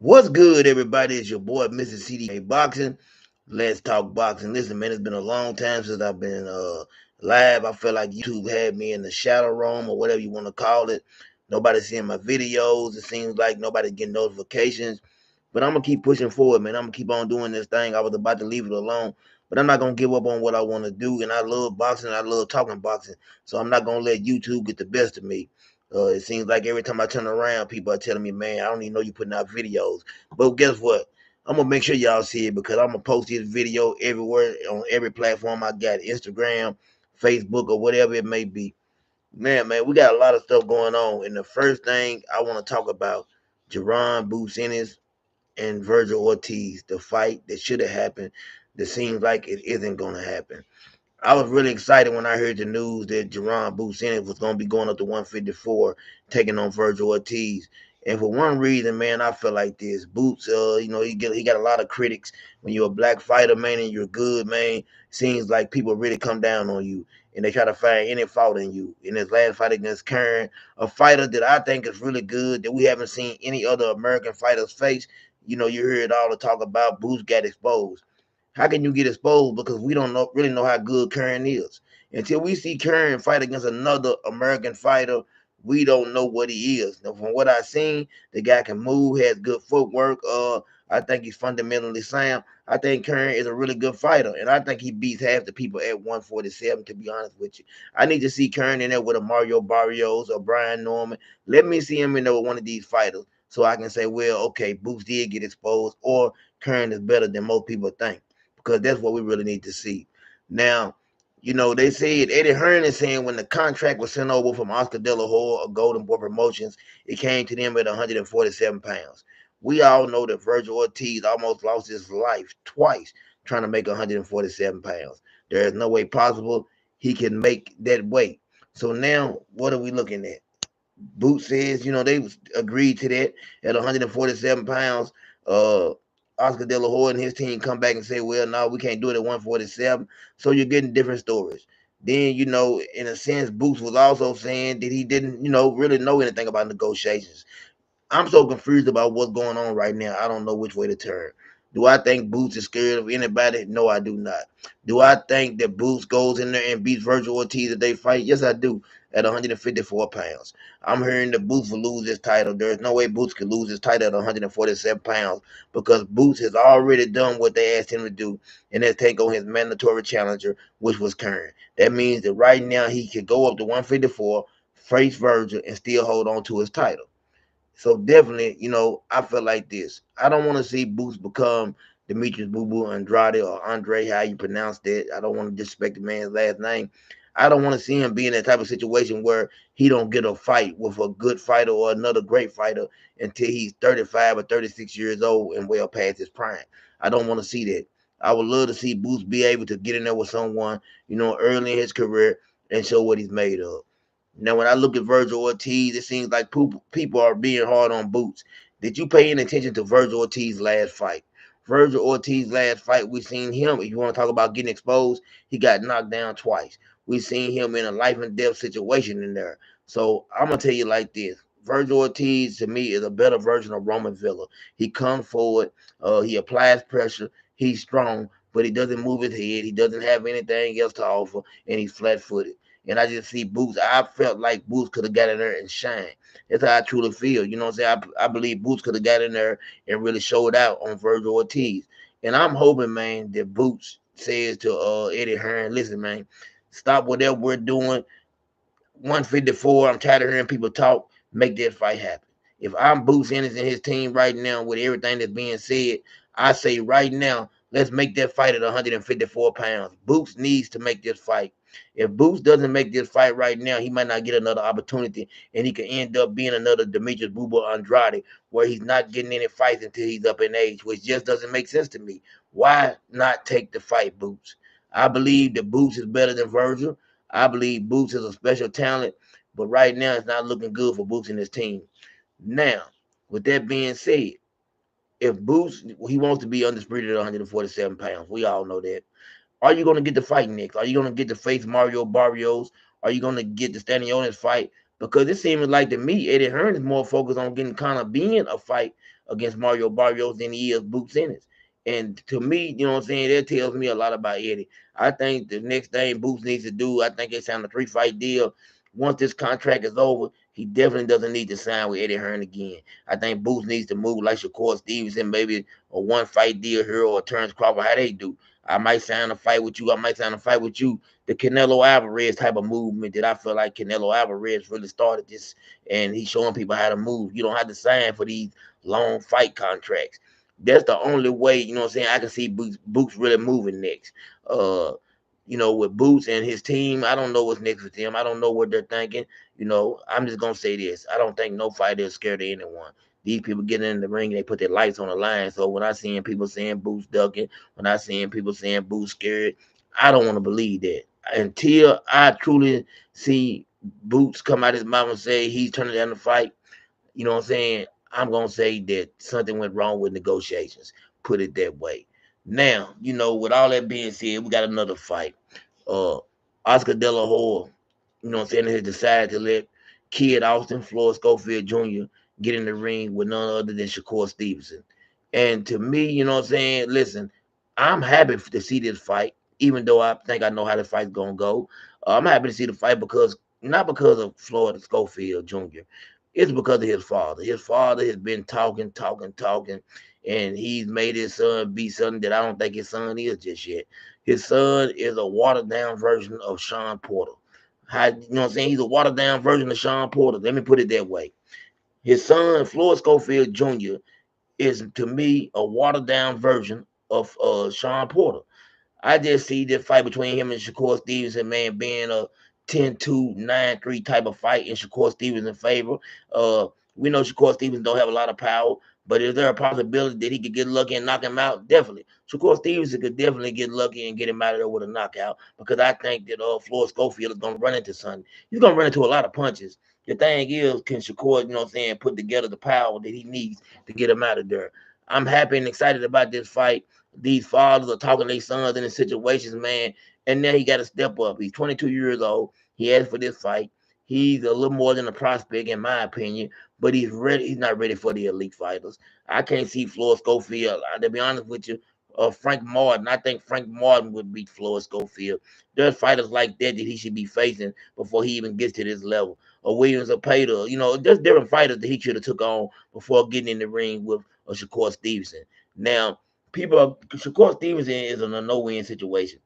What's good, everybody? It's your boy, Mr. CDK Boxing. Let's talk boxing. Listen, man, it's been a long time since I've been live. I feel like YouTube had me in the shadow room or whatever you want to call it. Nobody's seeing my videos. It seems like nobody's getting notifications. But I'm gonna keep pushing forward, man. I'm gonna keep on doing this thing. I was about to leave it alone, but I'm not gonna give up on what I want to do. And I love boxing. I love talking boxing. So I'm not gonna let YouTube get the best of me. It seems like every time I turn around, people are telling me, "Man, I don't even know you putting out videos." But guess what? I'm gonna make sure y'all see it because I'm gonna post this video everywhere on every platform I got, Instagram, Facebook, or whatever it may be. Man, we got a lot of stuff going on. And the first thing I want to talk about, Jaron Boots Ennis and Vergil Ortiz, the fight that should have happened, that seems like it isn't going to happen. I was really excited when I heard the news that Jaron Boots Ennis was going to be going up to 154, taking on Vergil Ortiz. And for one reason, man, I feel like this. Boots, he got a lot of critics. When you're a black fighter, man, and you're good, man, seems like people really come down on you and they try to find any fault in you. In his last fight against Kern, a fighter that I think is really good, that we haven't seen any other American fighters face. You hear it all the talk about Boots got exposed. How can you get exposed? Because we don't really know how good Curran is. Until we see Curran fight against another American fighter, we don't know what he is. Now, from what I've seen, the guy can move, has good footwork. I think he's fundamentally sound. I think Curran is a really good fighter, and I think he beats half the people at 147. To be honest with you, I need to see Curran in there with a Mario Barrios or Brian Norman. Let me see him in there with one of these fighters, so I can say, well, okay, Boots did get exposed, or Curran is better than most people think, because that's what we really need to see. Now, they said Eddie Hearn is saying when the contract was sent over from Oscar De La Hoya or Golden Boy Promotions, it came to them at 147 pounds. We all know that Vergil Ortiz almost lost his life twice trying to make 147 pounds. There is no way possible he can make that weight. So now, what are we looking at? Boot says, they agreed to that at 147 pounds. Uh, Oscar De La Hoya and his team come back and say, well, no, we can't do it at 147. So you're getting different stories. Then, in a sense, Boots was also saying that he didn't, really know anything about negotiations. I'm so confused about what's going on right now. I don't know which way to turn. Do I think Boots is scared of anybody? No, I do not. Do I think that Boots goes in there and beats Vergil Ortiz if they fight? Yes, I do. At 154 pounds, I'm hearing that Boots will lose his title. There's no way Boots could lose his title at 147 pounds because Boots has already done what they asked him to do, and that's take on his mandatory challenger, which was Kern. That means that right now he could go up to 154, face Vergil, and still hold on to his title. So definitely, I feel like this. I don't want to see Boots become Demetrius Boo Boo Andrade or Andre, how you pronounce that. I don't want to disrespect the man's last name. I don't want to see him be in that type of situation where he don't get a fight with a good fighter or another great fighter until he's 35 or 36 years old and well past his prime. I don't want to see that. I would love to see Boots be able to get in there with someone, early in his career and show what he's made of. Now, when I look at Vergil Ortiz, it seems like people are being hard on Boots. Did you pay any attention to Vergil Ortiz's last fight? Vergil Ortiz's last fight, we seen him. If you want to talk about getting exposed, he got knocked down twice. We seen him in a life and death situation in there. So I'm gonna tell you like this: Vergil Ortiz to me is a better version of Roman Villa. He comes forward, he applies pressure, he's strong, but he doesn't move his head. He doesn't have anything else to offer, and he's flat-footed. And I just see Boots. I felt like Boots could have got in there and shined. That's how I truly feel. You know what I'm saying? I believe Boots could have got in there and really showed out on Vergil Ortiz. And I'm hoping, man, that Boots says to Eddie Hearn, listen, man, stop whatever we're doing. 154, I'm tired of hearing people talk. Make that fight happen. If I'm Boots Ennis and his team right now with everything that's being said, I say right now, let's make that fight at 154 pounds. Boots needs to make this fight. If Boots doesn't make this fight right now, he might not get another opportunity, and he could end up being another Demetrius Booba Andrade, where he's not getting any fights until he's up in age, which just doesn't make sense to me. Why not take the fight, Boots? I believe that Boots is better than Vergil. I believe Boots is a special talent, but right now it's not looking good for Boots and his team. Now, with that being said, if Boots he wants to be undisputed at 147 pounds, we all know that. Are you going to get the fight next? Are you going to get to face Mario Barrios? Are you going to get the Stanionis fight? Because it seems like to me, Eddie Hearn is more focused on getting Conor being a fight against Mario Barrios than he is Boots Ennis. And to me, you know what I'm saying, that tells me a lot about Eddie. I think the next thing Boots needs to do, I think they signed a 3-fight deal. Once this contract is over, he definitely doesn't need to sign with Eddie Hearn again. I think Boots needs to move like Shakur Stevenson, maybe a 1-fight deal here, or Terrence Crawford, how they do. I might sign a fight with you. I might sign a fight with you. The Canelo Alvarez type of movement that I feel like Canelo Alvarez really started this, and he's showing people how to move. You don't have to sign for these long fight contracts. That's the only way, you know what I'm saying, I can see Boots really moving next. Uh, with Boots and his team, I don't know what's next with them. I don't know what they're thinking. I'm just gonna say this. I don't think no fighter is scared of anyone. These people get in the ring, they put their lights on the line. So when I see people saying Boots ducking, when I see people saying Boots scared, I don't want to believe that until I truly see Boots come out his mouth and say he's turning down the fight. You know what I'm saying? I'm gonna say that something went wrong with negotiations. Put it that way. Now, with all that being said, we got another fight. Uh, Oscar De La Hoya, you know what I'm saying, has decided to let Kid Austin, Floyd Schofield Jr. get in the ring with none other than Shakur Stevenson. And to me, you know what I'm saying, listen, I'm happy to see this fight, even though I think I know how the fight's gonna go. I'm happy to see the fight because not because of Floyd Schofield Jr. It's because of his father. His father has been talking, talking, talking, and he's made his son be something that I don't think his son is just yet. His son is a watered down version of Sean Porter. You know what I'm saying? He's a watered down version of Sean Porter. Let me put it that way. His son, Floyd Schofield Jr., is to me a watered down version of Sean Porter. I just see this fight between him and Shakur Stevenson, man, being a 10-2, 9-3 type of fight in Shakur Stevenson's favor. Uh, we know Shakur Stevenson don't have a lot of power, but is there a possibility that he could get lucky and knock him out? Definitely. Shakur Stevenson could definitely get lucky and get him out of there with a knockout because I think that Floyd Schofield is going to run into something. He's going to run into a lot of punches. The thing is, can Shakur, you know what I'm saying, put together the power that he needs to get him out of there? I'm happy and excited about this fight. These fathers are talking to their sons in the situations, man. And now he got to step up. He's 22 years old. He asked for this fight. He's a little more than a prospect, in my opinion, but he's ready. He's not ready for the elite fighters. I can't see Floyd Schofield. To be honest with you, Frank Martin. I think Frank Martin would beat Floyd Schofield. There's fighters like that he should be facing before he even gets to this level. Or Williams or Pater. There's different fighters that he should have took on before getting in the ring with Shakur Stevenson. Now, Shakur Stevenson is in a no-win situation.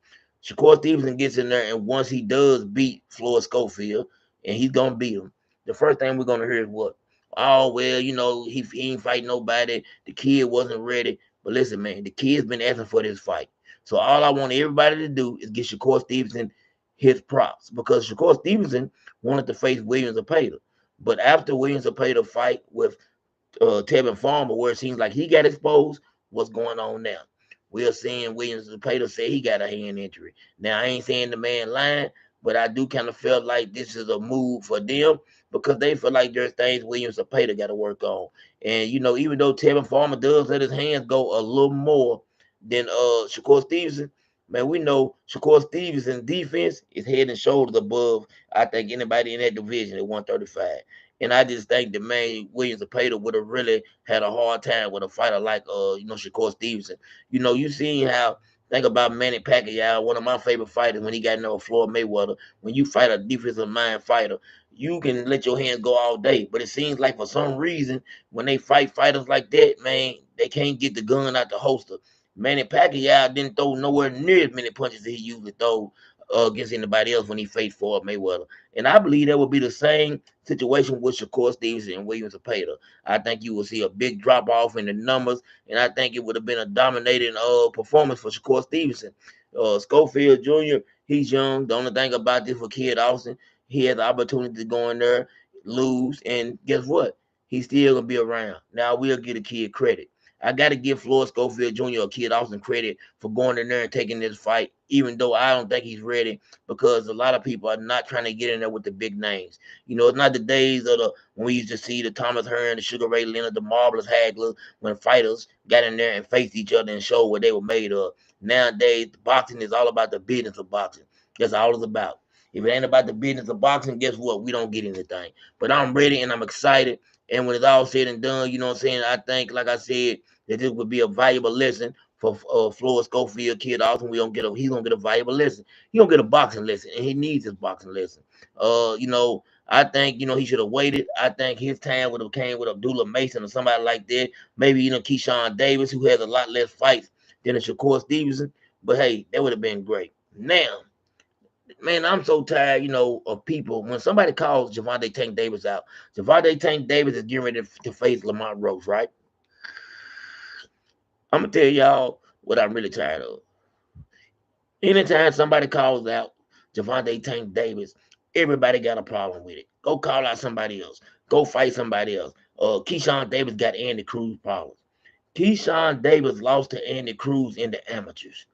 Shakur Stevenson gets in there, and once he does beat Floyd Schofield, and he's gonna beat him, the first thing we're gonna hear is what? Oh well, he ain't fight nobody. The kid wasn't ready. But listen, man, the kid's been asking for this fight. So all I want everybody to do is get Shakur Stevenson his props because Shakur Stevenson wanted to face Williams Zapata. But after Williams Zapata fight with Tevin Farmer, where it seems like he got exposed, what's going on now? We're seeing Williams Zapata say he got a hand injury. Now, I ain't saying the man lying, but I do kind of feel like this is a move for them because they feel like there's things Williams Zapata got to work on. And, even though Tevin Farmer does let his hands go a little more than Shakur Stevenson, man, we know Shakur Stevenson's defense is head and shoulders above, I think, anybody in that division at 135. And I just think the man Williams Zapata would have really had a hard time with a fighter like Shakur Stevenson. You seen how think about Manny Pacquiao, one of my favorite fighters when he got in there with Floyd Mayweather. When you fight a defensive mind fighter, you can let your hands go all day. But it seems like for some reason when they fight fighters like that, man, they can't get the gun out the holster. Manny Pacquiao didn't throw nowhere near as many punches as he usually throw against anybody else when he faced Floyd Mayweather. And I believe that would be the same situation with Shakur Stevenson and Williams Zapata. I think you will see a big drop off in the numbers, and I think it would have been a dominating performance for Shakur Stevenson. Schofield Jr., he's young. The only thing about this for Kid Austin, he had the opportunity to go in there, lose, and guess what? He's still gonna be around. Now we'll give the kid credit. I got to give Floyd Schofield Jr. or Kid Austin credit for going in there and taking this fight, even though I don't think he's ready because a lot of people are not trying to get in there with the big names. It's not the days of when we used to see the Thomas Hearn, the Sugar Ray Leonard, the Marvelous Hagler, when fighters got in there and faced each other and showed what they were made of. Nowadays, boxing is all about the business of boxing. That's all it's about. If it ain't about the business of boxing, guess what? We don't get anything. But I'm ready and I'm excited. And when it's all said and done, you know what I'm saying, I think, like I said, that this would be a valuable lesson for Floyd Schofield, kid. Also, he's gonna get a valuable lesson. He's gonna get a boxing lesson, and he needs his boxing lesson. I think he should have waited. I think his time would have came with Abdullah Mason or somebody like that. Maybe Keyshawn Davis, who has a lot less fights than a Shakur Stevenson. But hey, that would have been great. Now, man, I'm so tired, of people. When somebody calls Gervonta Tank Davis out, Gervonta Tank Davis is getting ready to face Lamont Roach, right? I'm gonna tell y'all what I'm really tired of. Anytime somebody calls out Gervonta Tank Davis, everybody got a problem with it. Go call out somebody else. Go fight somebody else. Keyshawn Davis got Andy Cruz problems. Keyshawn Davis lost to Andy Cruz in the amateurs.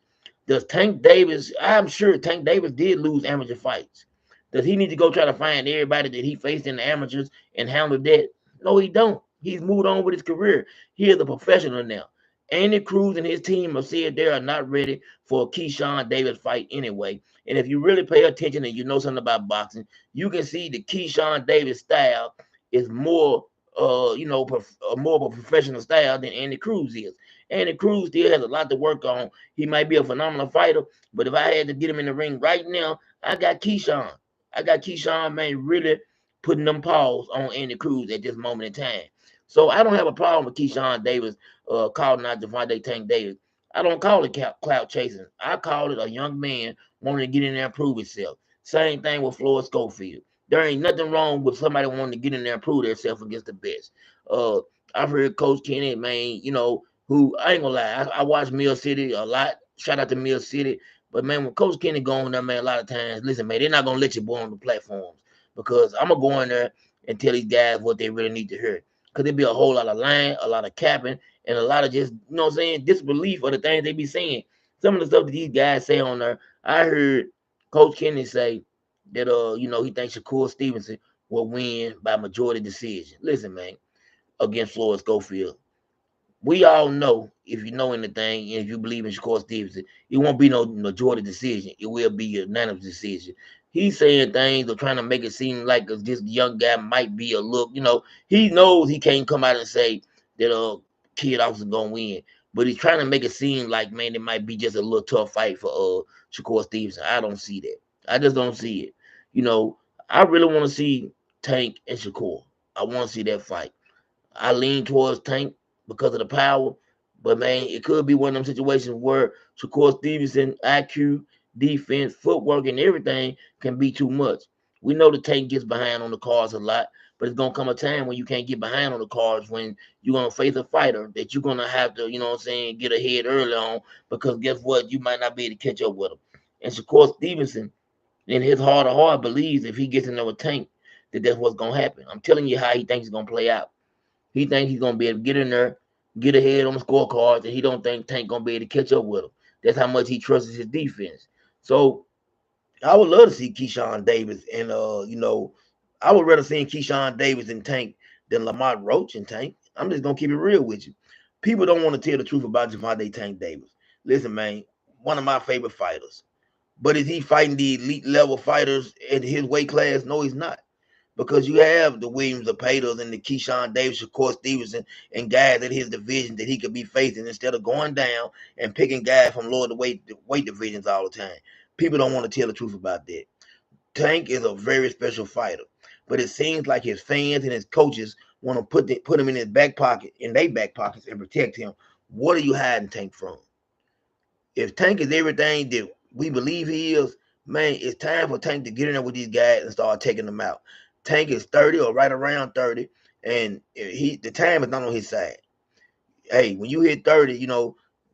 Does Tank Davis, I'm sure Tank Davis did lose amateur fights. Does he need to go try to find everybody that he faced in the amateurs and handle that? No, he don't. He's moved on with his career. He is a professional now. Andy Cruz and his team have said they are not ready for a Keyshawn Davis fight anyway. And if you really pay attention and you know something about boxing, you can see the Keyshawn Davis style is more, more of a professional style than Andy Cruz is. Andy Cruz still has a lot to work on. He might be a phenomenal fighter, but if I had to get him in the ring right now, I got Keyshawn. I got Keyshawn, man, really putting them paws on Andy Cruz at this moment in time. So I don't have a problem with Keyshawn Davis calling out Gervonta Tank Davis. I don't call it clout chasing. I call it a young man wanting to get in there and prove himself. Same thing with Floyd Schofield. There ain't nothing wrong with somebody wanting to get in there and prove themselves against the best. I've heard Coach Kenny, man, who I ain't gonna lie, I watch Mill City a lot. Shout out to Mill City. But man, when Coach Kenny go on there, man, a lot of times, listen, man, they're not gonna let you boy on the platforms because I'm gonna go in there and tell these guys what they really need to hear. Cause there be a whole lot of lying, a lot of capping, and a lot of just, disbelief of the things they be saying. Some of the stuff that these guys say on there, I heard Coach Kenny say that he thinks Shakur Stevenson will win by majority decision. Listen, man, against Floyd Schofield. We all know, if you know anything, and if you believe in Shakur Stevenson, it won't be no majority decision. It will be a unanimous decision. He's saying things or trying to make it seem like this young guy might be a look. He knows he can't come out and say that kid officer gonna win, but he's trying to make it seem like, man, it might be just a little tough fight for Shakur Stevenson. I don't see that. I just don't see it. I really want to see Tank and Shakur. I want to see that fight. I lean towards Tank because of the power, but man, it could be one of them situations where Shakur Stevenson, IQ, defense, footwork, and everything can be too much. We know the Tank gets behind on the cards a lot, but it's gonna come a time when you can't get behind on the cards when you're gonna face a fighter that you're gonna have to, get ahead early on because guess what? You might not be able to catch up with him. And Shakur Stevenson, in his heart of heart, believes if he gets in there with Tank, that that's what's gonna happen. I'm telling you how he thinks it's gonna play out. He thinks he's gonna be able to get in there, get ahead on the scorecards, and he don't think Tank gonna be able to catch up with him. That's how much he trusts his defense. So I would love to see Keyshawn Davis, and I would rather see Keyshawn Davis and Tank than Lamont Roach and Tank. I'm just gonna keep it real with you. People don't want to tell the truth about Gervonta Tank Davis. Listen, man, one of my favorite fighters. But is he fighting the elite level fighters in his weight class? No, he's not because you have the Williams, the Paters, and the Keyshawn Davis, Shakur Stevenson, and guys in his division that he could be facing instead of going down and picking guys from lower weight divisions all the time. People don't want to tell the truth about that. Tank is a very special fighter, but it seems like his fans and his coaches want to put him in his back pocket, in their back pockets, and protect him. What are you hiding Tank from? If Tank is everything that we believe he is, man, it's time for Tank to get in there with these guys and start taking them out. Tank is 30 or right around 30, and the time is not on his side. Hey, when you hit 30,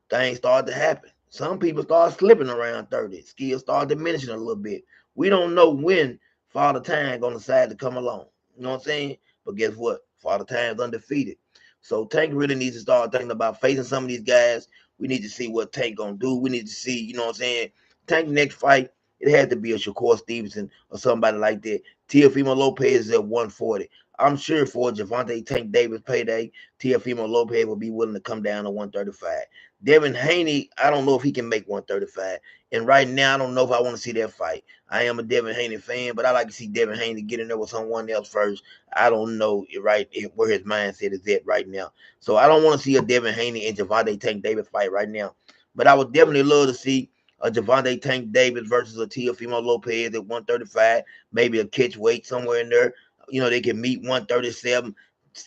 things start to happen. Some people start slipping around 30. Skills start diminishing a little bit. We don't know when Father Time gonna decide to come along. You know what I'm saying? But guess what? Father Time's undefeated. So Tank really needs to start thinking about facing some of these guys. We need to see what Tank gonna do. We need to see, you know what I'm saying? Tank next fight, it had to be a Shakur Stevenson or somebody like that. Teofimo Lopez is at 140. I'm sure for Gervonta Tank Davis payday, Teofimo Lopez will be willing to come down to 135. Devin Haney, I don't know if he can make 135. And right now, I don't know if I want to see that fight. I am a Devin Haney fan, but I like to see Devin Haney get in there with someone else first. I don't know where his mindset is at right now. So I don't want to see a Devin Haney and Gervonta Tank Davis fight right now. But I would definitely love to see a Gervonta Tank Davis versus a Teofimo Lopez at 135, maybe a catch weight somewhere in there. They can meet 137.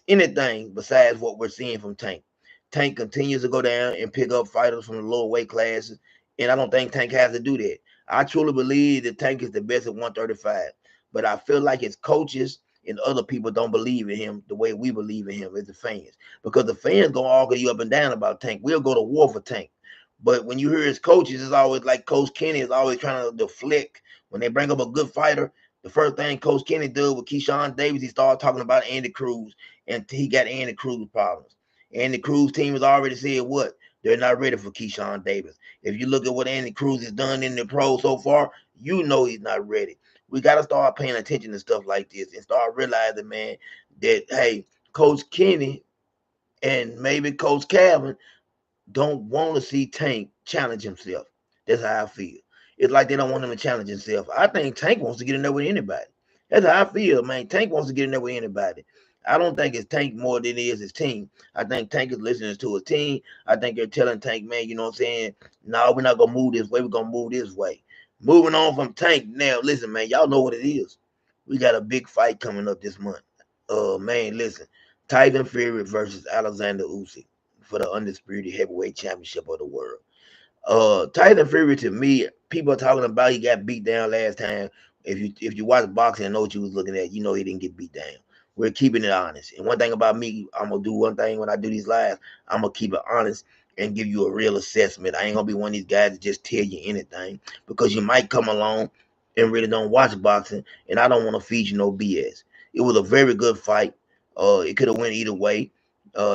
Anything besides what we're seeing from Tank. Tank continues to go down and pick up fighters from the lower weight classes, and I don't think Tank has to do that. I truly believe that Tank is the best at 135, but I feel like his coaches and other people don't believe in him the way we believe in him as the fans, because the fans gonna argue you up and down about Tank. We'll go to war for Tank. But when you hear his coaches, it's always like Coach Kenny is always trying to deflect. When they bring up a good fighter, the first thing Coach Kenny did with Keyshawn Davis, he started talking about Andy Cruz, and he got Andy Cruz problems. Andy Cruz team has already said what? They're not ready for Keyshawn Davis. If you look at what Andy Cruz has done in the pro so far, you know he's not ready. We got to start paying attention to stuff like this and start realizing, man, that, hey, Coach Kenny and maybe Coach Calvin don't want to see Tank challenge himself. That's how I feel. It's like they don't want him to challenge himself. I think Tank wants to get in there with anybody. That's how I feel, man. Tank wants to get in there with anybody. I don't think it's Tank more than it is his team. I think Tank is listening to his team. I think they're telling Tank, man, you know what I'm saying? No, we're not going to move this way. We're going to move this way. Moving on from Tank. Now, listen, man, y'all know what it is. We got a big fight coming up this month. Man, listen. Tyson Fury versus Alexander Usyk for the undisputed heavyweight championship of the world. Tyson Fury, to me, people are talking about he got beat down last time. If you watch boxing and know what you was looking at, you know he didn't get beat down. We're keeping it honest. And one thing about me, I'm gonna do one thing when I do these lives. I'm gonna keep it honest and give you a real assessment. I ain't gonna be one of these guys that just tell you anything, because you might come along and really don't watch boxing, and I don't want to feed you no BS. It was a very good fight. It could have went either way.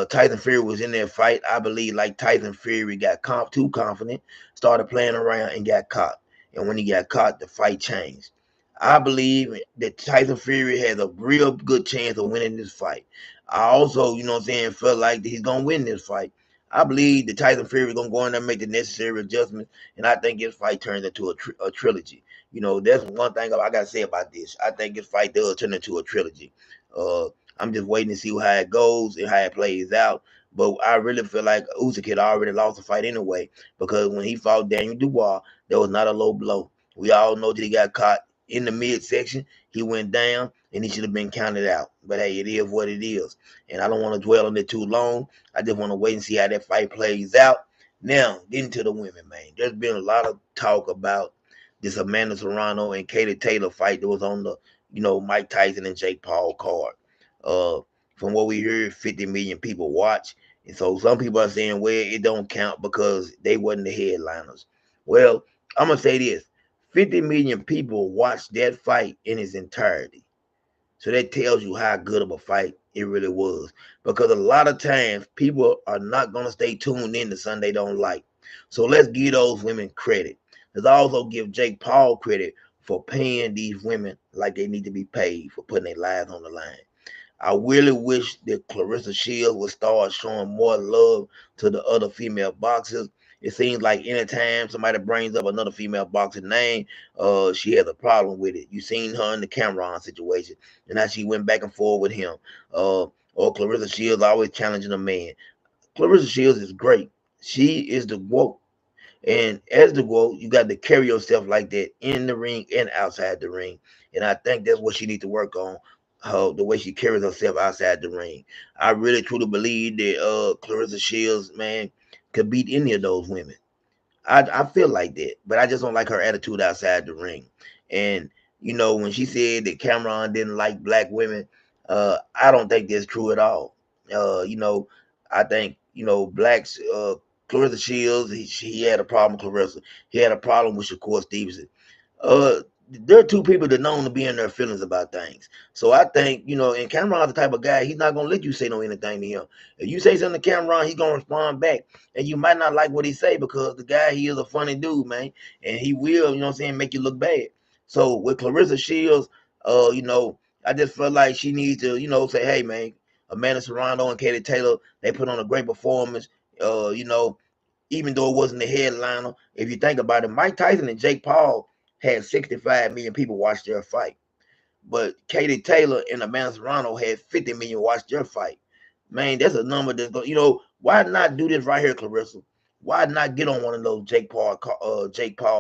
Tyson Fury was in that fight. I believe like Tyson Fury got too confident, started playing around and got caught. And when he got caught, the fight changed. I believe that Tyson Fury has a real good chance of winning this fight. I also, you know what I'm saying, felt like that he's going to win this fight. I believe that Tyson Fury is going to go in there and make the necessary adjustments, and I think this fight turns into a trilogy. That's one thing I got to say about this. I think this fight does turn into a trilogy. I'm just waiting to see how it goes and how it plays out. But I really feel like Usyk had already lost the fight anyway, because when he fought Daniel Dubois, there was not a low blow. We all know that he got caught in the midsection. He went down, and he should have been counted out. But hey, it is what it is. And I don't want to dwell on it too long. I just want to wait and see how that fight plays out. Now, getting to the women, man. There's been a lot of talk about this Amanda Serrano and Katie Taylor fight that was on the, Mike Tyson and Jake Paul card. Uh, from what we heard, 50 million people watch. And so some people are saying, well, it don't count because they wasn't the headliners. Well, I'm going to say this. 50 million people watched that fight in its entirety. So that tells you how good of a fight it really was. Because a lot of times, people are not going to stay tuned in to something they don't like. So let's give those women credit. Let's also give Jake Paul credit for paying these women like they need to be paid for putting their lives on the line. I really wish that Clarissa Shields would start showing more love to the other female boxers. It seems like anytime somebody brings up another female boxer name, she has a problem with it. You seen her in the Cameron situation, and how she went back and forth with him. Or Clarissa Shields always challenging a man. Clarissa Shields is great. She is the GOAT. And as the GOAT, you got to carry yourself like that in the ring and outside the ring. And I think that's what she needs to work on, the way she carries herself outside the ring. I really truly believe that Clarissa Shields, man, could beat any of those women. I feel like that, but I just don't like her attitude outside the ring. And when she said that Cameron didn't like black women, I don't think that's true at all. I think blacks. Clarissa Shields, he had a problem with Clarissa. He had a problem with Shakur Stevenson. There are two people that known to be in their feelings about things. So I think, and Cameron's the type of guy, he's not going to let you say no anything to him. If you say something to Cameron, he's going to respond back. And you might not like what he say, because the guy, he is a funny dude, man. And he will, make you look bad. So with Clarissa Shields, You know, I just feel like she needs to, you know, say, hey man, Amanda Serrano and Katie Taylor, they put on a great performance. You know, even though it wasn't the headliner, if you think about it, Mike Tyson and Jake Paul had 65 million people watch their fight. But Katie Taylor and Amanda Serrano had 50 million watch their fight. Man, that's a number that's going. You know, why not do this right here, Clarissa? Why not get on one of those Jake Paul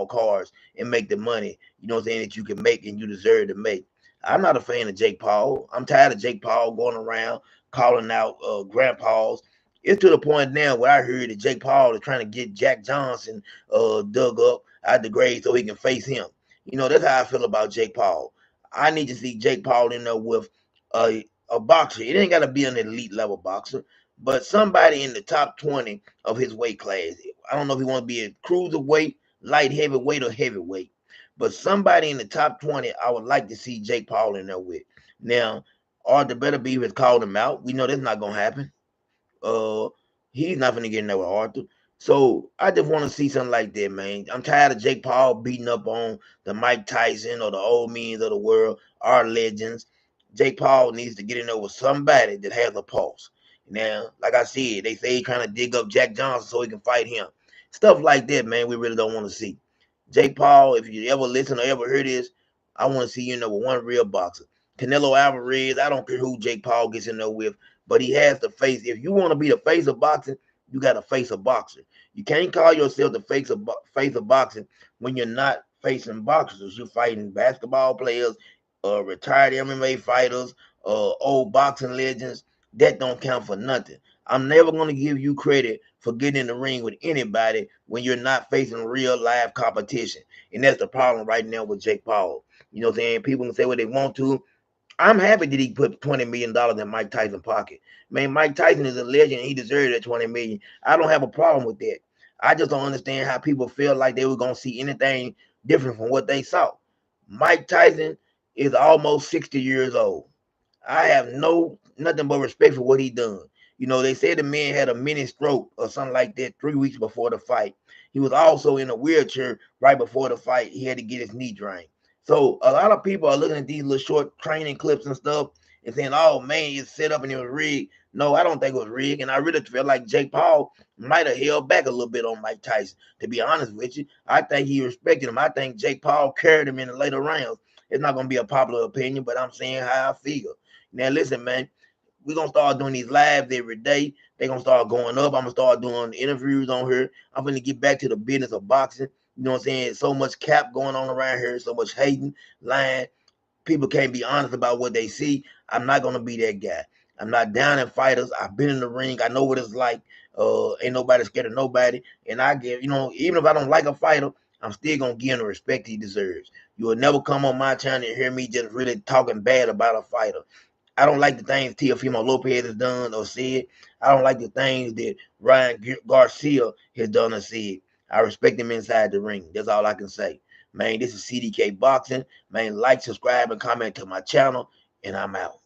cards and make the money? You know what I'm saying, that you can make and you deserve to make. I'm not a fan of Jake Paul. I'm tired of Jake Paul going around calling out grandpas. It's to the point now where I heard that Jake Paul is trying to get Jack Johnson dug up out the grave so he can face him. You know, that's how I feel about Jake Paul. I need to see Jake Paul in there with a boxer. It ain't got to be an elite level boxer, but somebody in the top 20 of his weight class. I don't know if he want to be a cruiserweight, light heavyweight, or heavyweight, but somebody in the top 20, I would like to see Jake Paul in there with. Now, Arthur Better Beaver has called him out. We know that's not going to happen. Uh, he's not gonna get in there with Arthur. So I just want to see something like that, man. I'm tired of Jake Paul beating up on the Mike Tyson or the old means of the world, our legends. Jake Paul needs to get in there with somebody that has a pulse. Now, like I said, they say he's trying to dig up Jack Johnson so he can fight him. Stuff like that, man, we really don't want to see. Jake Paul, if you ever listen or ever hear this, I want to see you in there with one real boxer. Canelo Alvarez, I don't care who Jake Paul gets in there with, but he has to face. If you want to be the face of boxing, you got to face a boxer. You can't call yourself the face of boxing when you're not facing boxers. You're fighting basketball players, retired MMA fighters, old boxing legends. That don't count for nothing. I'm never going to give you credit for getting in the ring with anybody when you're not facing real live competition. And that's the problem right now with Jake Paul. You know what I'm saying? People can say what they want to. I'm happy that he put $20 million in Mike Tyson's pocket. Man, Mike Tyson is a legend. He deserved that 20 million. I don't have a problem with that. I just don't understand how people feel like they were gonna see anything different from what they saw. Mike Tyson is almost 60 years old. I have nothing but respect for what he done. You know, they said the man had a mini stroke or something like that 3 weeks before the fight. He was also in a wheelchair right before the fight. He had to get his knee drained. So a lot of people are looking at these little short training clips and stuff and saying, "Oh man, it's set up and it was rigged." No, I don't think it was rigged, and I really feel like Jake Paul might have held back a little bit on Mike Tyson. To be honest with you, I think he respected him. I think Jake Paul carried him in the later rounds. It's not going to be a popular opinion, but I'm saying how I feel. Now, listen, man, we're going to start doing these lives every day. They're going to start going up. I'm going to start doing interviews on here. I'm going to get back to the business of boxing. You know what I'm saying? So much cap going on around here, so much hating, lying. People can't be honest about what they see. I'm not going to be that guy. I'm not down in fighters. I've been in the ring. I know what it's like. Ain't nobody scared of nobody. And I give, you know, even if I don't like a fighter, I'm still going to give him the respect he deserves. You will never come on my channel and hear me just really talking bad about a fighter. I don't like the things Teofimo Lopez has done or said. I don't like the things that Ryan Garcia has done or said. I respect him inside the ring. That's all I can say. Man, this is CDK Boxing. Man, like, subscribe, and comment to my channel, and I'm out.